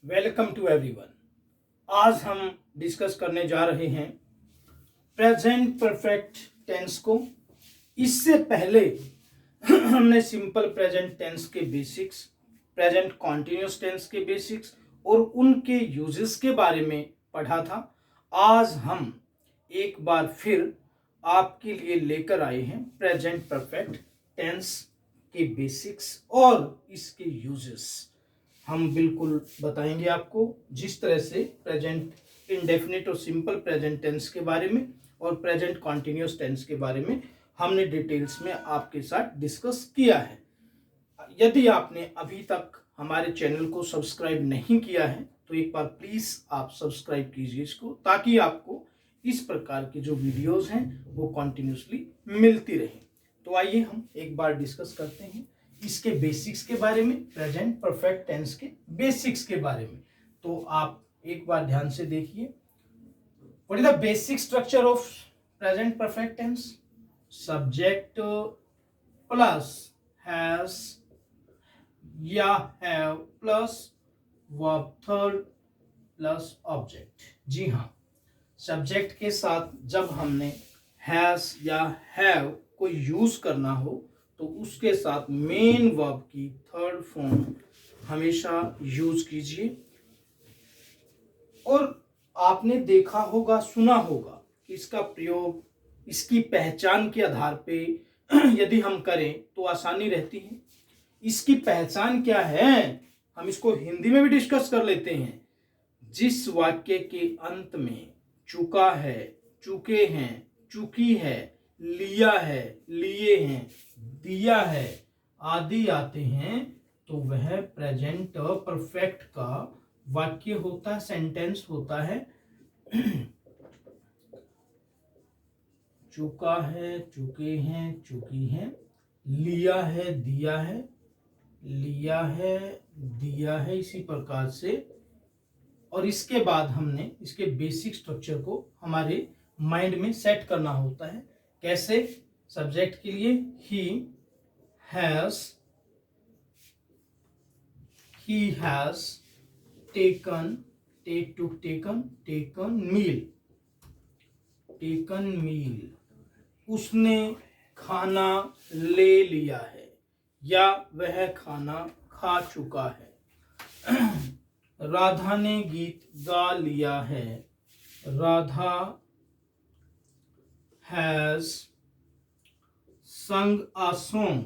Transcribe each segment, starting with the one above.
Welcome to everyone. आज हम discuss करने जा रहे हैं प्रेजेंट परफेक्ट टेंस को। इससे पहले हमने सिंपल प्रेजेंट टेंस के बेसिक्स, प्रेजेंट कॉन्टिन्यूअस टेंस के बेसिक्स और उनके यूजेस के बारे में पढ़ा था। आज हम एक बार फिर आपके लिए लेकर आए हैं प्रेजेंट परफेक्ट टेंस के बेसिक्स और इसके यूजेस। हम बिल्कुल बताएंगे आपको, जिस तरह से प्रेजेंट इंडेफिनिट और सिंपल प्रेजेंट टेंस के बारे में और प्रेजेंट कॉन्टिन्यूअस टेंस के बारे में हमने डिटेल्स में आपके साथ डिस्कस किया है। यदि आपने अभी तक हमारे चैनल को सब्सक्राइब नहीं किया है तो एक बार प्लीज आप सब्सक्राइब कीजिए इसको, ताकि आपको इस प्रकार की जो वीडियोस हैं वो कॉन्टिन्यूसली मिलती रहे। तो आइए हम एक बार डिस्कस करते हैं इसके बेसिक्स के बारे में, प्रेजेंट परफेक्ट टेंस के बेसिक्स के बारे में। तो आप एक बार ध्यान से देखिए, what is the basic structure of present perfect tense? Subject plus has या have plus verb third plus object. जी हाँ, सब्जेक्ट के साथ जब हमने हैज या हैव को यूज करना हो तो उसके साथ मेन वर्ब की थर्ड फॉर्म हमेशा यूज कीजिए। और आपने देखा होगा, सुना होगा कि इसका प्रयोग इसकी पहचान के आधार पे यदि हम करें तो आसानी रहती है। इसकी पहचान क्या है, हम इसको हिंदी में भी डिस्कस कर लेते हैं। जिस वाक्य के अंत में चुका है, चुके हैं, चुकी है, लिया है, लिए हैं, दिया है आदि आते हैं तो वह प्रेजेंट परफेक्ट का वाक्य होता है, सेंटेंस होता है। चुका है, चुके हैं, चुकी हैं, लिया है, दिया है, लिया है, दिया है, इसी प्रकार से। और इसके बाद हमने इसके बेसिक स्ट्रक्चर को हमारे माइंड में सेट करना होता है। कैसे? सब्जेक्ट के लिए he has taken, taken meal, उसने खाना ले लिया है या वह खाना खा चुका है। राधा ने गीत गा लिया है, Radha has sung a song।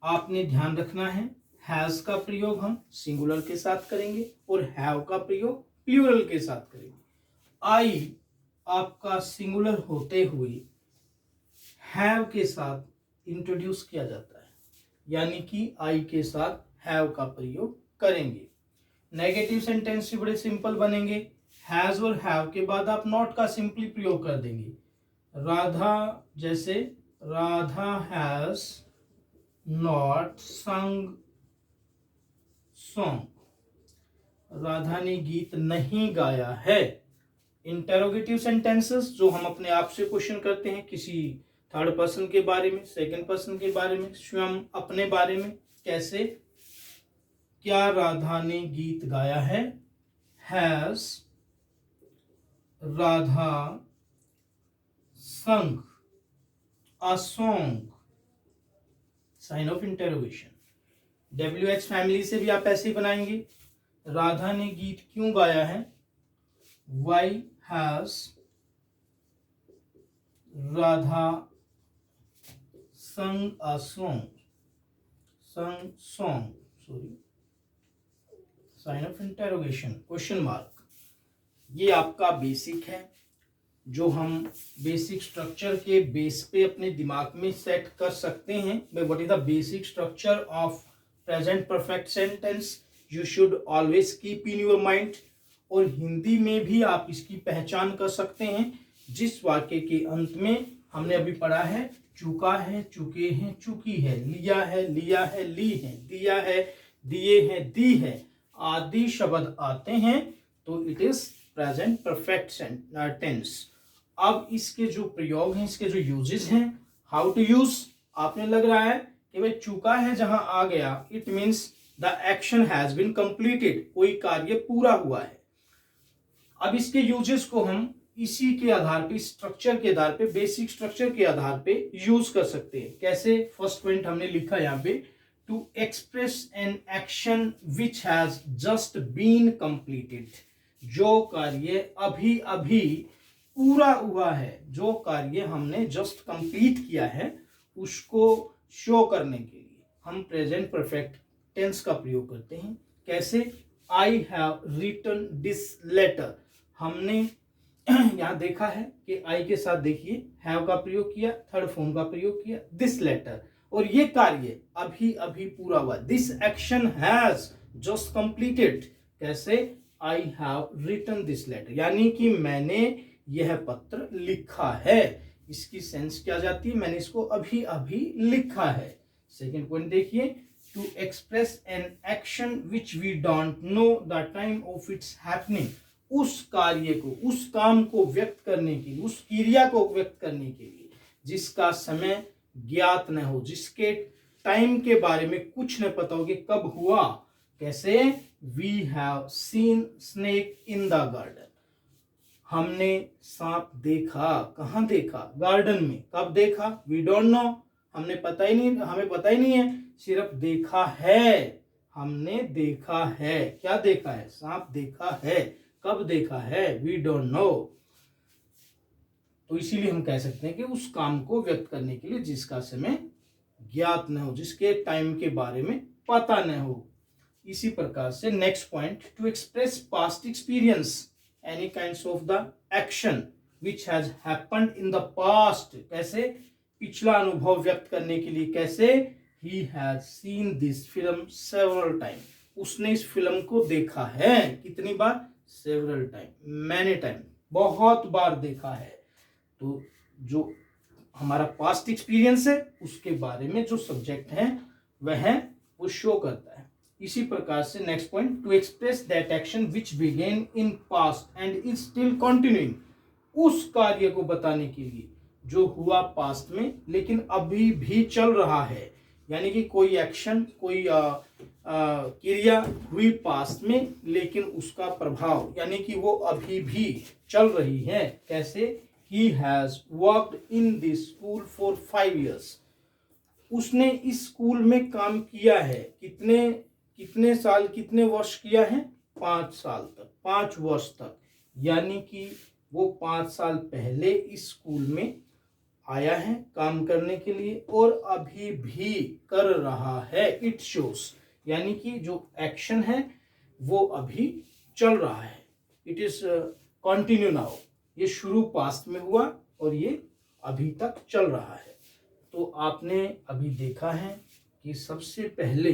आपने ध्यान रखना है, हैज का प्रयोग हम सिंगुलर के साथ करेंगे और हैव का प्रयोग प्लूरल के साथ करेंगे। आई आपका सिंगुलर होते हुए हैव के साथ इंट्रोड्यूस किया जाता है, यानी कि आई के साथ हैव का प्रयोग करेंगे। नेगेटिव सेंटेंस भी बड़े सिंपल बनेंगे। हैज और हैव के बाद आप नॉट का सिंपली प्रयोग कर देंगे। राधा, जैसे राधा हैज नॉट संग सॉन्ग, राधा ने गीत नहीं गाया है। इंटेरोगेटिव सेंटेंसेस जो हम अपने आप से क्वेश्चन करते हैं किसी थर्ड पर्सन के बारे में, सेकंड पर्सन के बारे में, स्वयं अपने बारे में। कैसे? क्या राधा ने गीत गाया है? Has Radha sung a song, sign of interrogation. WH family से भी आप ऐसे ही बनाएंगे। राधा ने गीत क्यों गाया है? Why has Radha sung a song, sung song, sorry, sign of interrogation, question mark. ये आपका बेसिक है जो हम बेसिक स्ट्रक्चर के बेस पे अपने दिमाग में सेट कर सकते हैं। What is the basic structure of present perfect sentence, you should always keep in your mind. और हिंदी में भी आप इसकी पहचान कर सकते हैं। जिस वाक्य के अंत में हमने अभी पढ़ा है चुका है, चुके हैं, चुकी है, लिया है, लिया है, ली है, दिया है, दिए हैं, दी है आदि शब्द आते हैं तो it is present perfect tense. अब इसके जो प्रयोग हैं, इसके जो यूजेस हैं, हाउ टू यूज, आपने लग रहा है कि भाई चुका है जहां आ गया, it means the action has been completed, कोई कार्य पूरा हुआ है। अब इसके यूजेस को हम इसी के आधार पे, स्ट्रक्चर के आधार पे, बेसिक स्ट्रक्चर के आधार पे यूज कर सकते हैं। कैसे? फर्स्ट पॉइंट हमने लिखा यहाँ पे, to express an action which has just been completed, जो कार्य अभी अभी पूरा हुआ है, जो कार्य हमने जस्ट कंप्लीट किया है, उसको शो करने के लिए हम प्रेजेंट परफेक्ट टेंस का प्रयोग करते हैं। कैसे? I have written this letter, हमने यहां देखा है कि आई के साथ देखिए हैव का प्रयोग किया, थर्ड फॉर्म का प्रयोग किया, दिस लेटर, और ये कार्य अभी अभी पूरा हुआ। This action has just completed. कैसे? I have written this letter, यानी कि मैंने यह पत्र लिखा है। इसकी सेंस क्या जाती है? मैंने इसको अभी अभी लिखा है। सेकेंड पॉइंट देखिए, to express an action which we don't know the time of its happening, उस कार्य को, उस काम को व्यक्त करने के लिए, उस क्रिया को व्यक्त करने के लिए जिसका समय ज्ञात न हो, जिसके टाइम के बारे में कुछ न पता हो कि कब हुआ। कैसे? We have seen snake in the garden, हमने सांप देखा। कहां देखा? गार्डन में। कब देखा? वी डोंट नो, हमें पता ही नहीं है, सिर्फ देखा है, हमने देखा है। क्या देखा है? सांप देखा है। कब देखा है? We don't know. तो इसीलिए हम कह सकते हैं कि उस काम को व्यक्त करने के लिए जिसका समय ज्ञात न हो, जिसके टाइम के बारे में पता न हो। इसी प्रकार से next point, to express past experience any kinds of the action which has happened in the past. कैसे? पिछला अनुभव व्यक्त करने के लिए। कैसे? He has seen this film several time, उसने इस फिल्म को देखा है। कितनी बार? सेवरल टाइम, मैनी टाइम, बहुत बार देखा है। तो जो हमारा पास्ट एक्सपीरियंस है उसके बारे में जो सब्जेक्ट है वह वो शो करता है। इसी प्रकार से next point, to express that action which began in past and is still continuing, उस कार्य को बताने के लिए जो हुआ पास्ट में लेकिन अभी भी चल रहा है। यानी कि कोई एक्शन, कोई क्रिया हुई पास्ट में लेकिन उसका प्रभाव यानी कि वो अभी भी चल रही है। कैसे? He has worked in this school for 5 years, उसने इस स्कूल में काम किया है। कितने साल, कितने वर्ष किया है? 5 साल तक, 5 वर्ष तक। यानी कि वो 5 साल पहले इस स्कूल में आया है काम करने के लिए और अभी भी कर रहा है। इट शोज, यानी कि जो एक्शन है वो अभी चल रहा है। इट इज कंटिन्यू नाउ, ये शुरू पास्ट में हुआ और ये अभी तक चल रहा है। तो आपने अभी देखा है कि सबसे पहले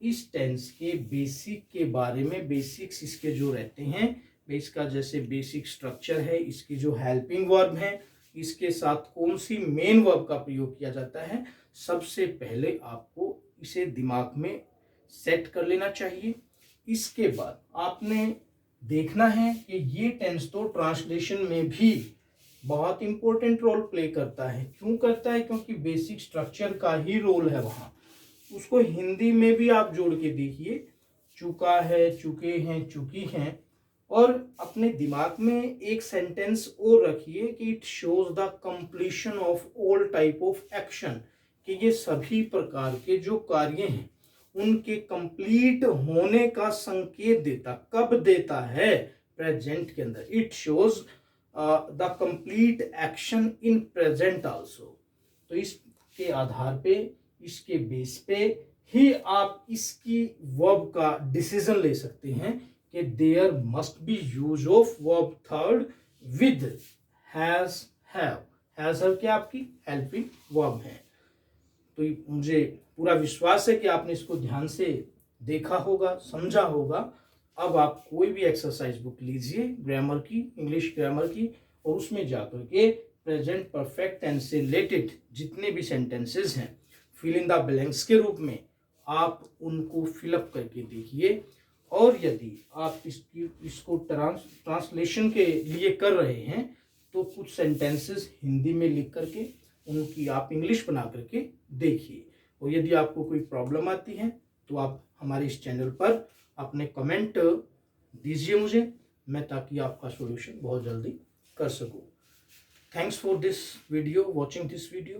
इस टेंस के बेसिक के बारे में, बेसिक्स इसके जो रहते हैं, इसका जैसे बेसिक स्ट्रक्चर है, इसकी जो हेल्पिंग वर्ब है, इसके साथ कौन सी मेन वर्ब का प्रयोग किया जाता है, सबसे पहले आपको इसे दिमाग में सेट कर लेना चाहिए। इसके बाद आपने देखना है कि ये टेंस तो ट्रांसलेशन में भी बहुत इंपॉर्टेंट रोल प्ले करता है। क्यों करता है? क्योंकि बेसिक स्ट्रक्चर का ही रोल है वहाँ। उसको हिंदी में भी आप जोड़ के देखिए, चुका है, चुके हैं, चुकी हैं, और अपने दिमाग में एक सेंटेंस और रखिए कि it shows the completion of all type of action, कि ये सभी प्रकार के जो कार्य हैं उनके कंप्लीट होने का संकेत देता। कब देता है? प्रेजेंट के अंदर। It shows the complete action in present also. तो इसके आधार पे, इसके बेस पे ही आप इसकी वर्ब का डिसीजन ले सकते हैं कि there must be use of verb third with has have. Has have क्या आपकी हेल्पिंग वर्ब है। तो मुझे पूरा विश्वास है कि आपने इसको ध्यान से देखा होगा, समझा होगा। अब आप कोई भी एक्सरसाइज बुक लीजिए ग्रामर की, इंग्लिश ग्रामर की, और उसमें जाकर के प्रेजेंट परफेक्ट टेंस से रिलेटेड जितने भी सेंटेंसेस हैं फिल इन द ब्लैंक्स के रूप में आप उनको फिलअप करके देखिए। और यदि आप इसको ट्रांसलेशन के लिए कर रहे हैं तो कुछ सेंटेंसेस हिंदी में लिख करके उनकी आप इंग्लिश बना करके देखिए। और यदि आपको कोई प्रॉब्लम आती है तो आप हमारे इस चैनल पर अपने कमेंट दीजिए मुझे, मैं ताकि आपका सॉल्यूशन बहुत जल्दी कर सकूं। Thanks for this video, watching this video.